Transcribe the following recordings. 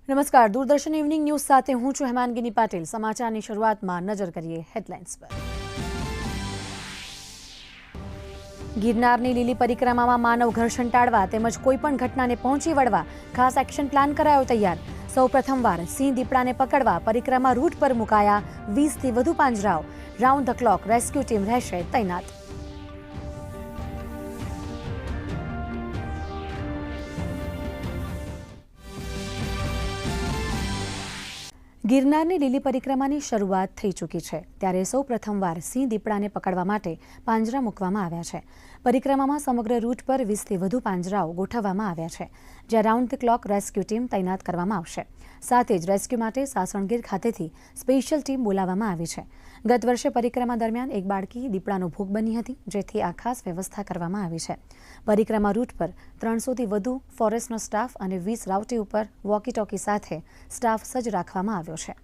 નમસ્કાર, Doordarshan evening news સાથે હું છું હેમાંગીની પાટીલ। સમાચારની શરૂઆતમાં નજર કરીએ હેડલાઇન્સ પર। ગિરનારની લીલી પરિક્રમામાં માનવ ઘર્ષણ ટાળવા તેમજ કોઈપણ ઘટનાને પહોંચી વળવા ખાસ એક્શન પ્લાન કરાયો તૈયાર। સૌ પ્રથમવાર સિંહ દીપડાને પકડવા પરિક્રમા રૂટ પર મુકાયા 20થી વધુ પાંજરાઓ। Round the clock rescue team રહેશે તૈનાત। ગિરનારની લીલી પરિક્રમાની શરૂઆત થઈ ચૂકી છે, ત્યારે સૌ પ્રથમવાર સિંહ દીપડાને પકડવા માટે પાંજરા મૂકવામાં આવ્યા છે। પરિક્રમામાં સમગ્ર રૂટ પર 20થી વધુ પાંજરાઓ ગોઠવવામાં આવ્યા છે, જ્યાં round the clock rescue team તૈનાત કરવામાં આવશે। સાથે જ રેસ્ક્યુ માટે સાસણગીર ખાતેથી સ્પેશિયલ ટીમ બોલાવવામાં આવી છે। ગત વર્ષે પરિક્રમા દરમિયાન એક બાળકી દીપડાનો ભોગ બની હતી, જેથી આ ખાસ વ્યવસ્થા કરવામાં આવી છે। પરિક્રમા રૂટ પર 300થી વધુ ફોરેસ્ટનો સ્ટાફ અને 20 રાઉટી ઉપર વોકી ટોકી સાથે સ્ટાફ સજ્જ રાખવામાં આવ્યો છે।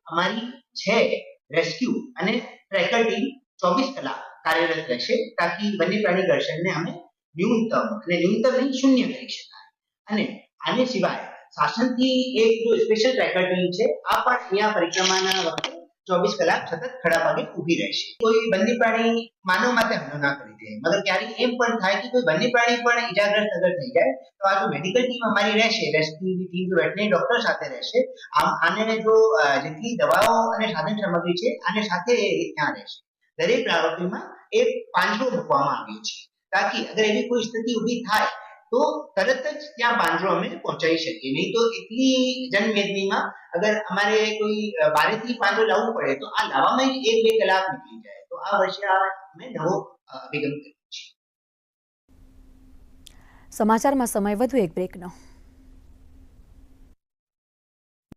हमारी 6 रेस्क्यू અને ટ્રેકર ટીમ 24 કલાક કાર્યરત રહેશે, તાકી વન્ય પ્રાણી ઘર્ષણને અમે ન્યૂનતમ નહીં શૂન્ય કરી શકાય। અને આને સિવાય શાસનથી એક જો સ્પેશિયલ ટ્રેકર ટીમ છે, આ પણ અહીંયા પરિક્રમાના વખતે 24 કલાક સતત ખડા પગે ઊભી રહેશે। કોઈ વન્ય પ્રાણી માનવ માટે હુમલો ના કરી દે, મતલબ ક્યારેક એમ પણ થાય કે કોઈ વન્ય પ્રાણી પણ ઈજાગ્રસ્ત અગર થઈ જાય તો આ જો મેડિકલ ટીમ અમારી રહેશે, રેસ્ક્યુની ટીમ જો વેટરનરી ડોક્ટર સાથે રહેશે, આને જો જેટલી દવાઓ અને સાધન સામગ્રી છે આને સાથે ત્યાં રહેશે। દરેક આરોપીમાં એક પાંજરો મૂકવામાં આવ્યો છે, તાકી અગર એવી કોઈ સ્થિતિ ઊભી થાય તો તરત જ ત્યાં પાંજરો અમે પહોંચાડી શકીએ। નહીં તો એટલી જનમેદનીમાં અગર અમારે કોઈ બારેથી પાંજરો લાવવું પડે તો આ લાવવામાં 1-2 કલાક નીકળી જાય। તો આ વર્ષે અમે નવો અભિગમ કર્યો છે। સમાચારમાં સમય વધુ એક બ્રેકનો।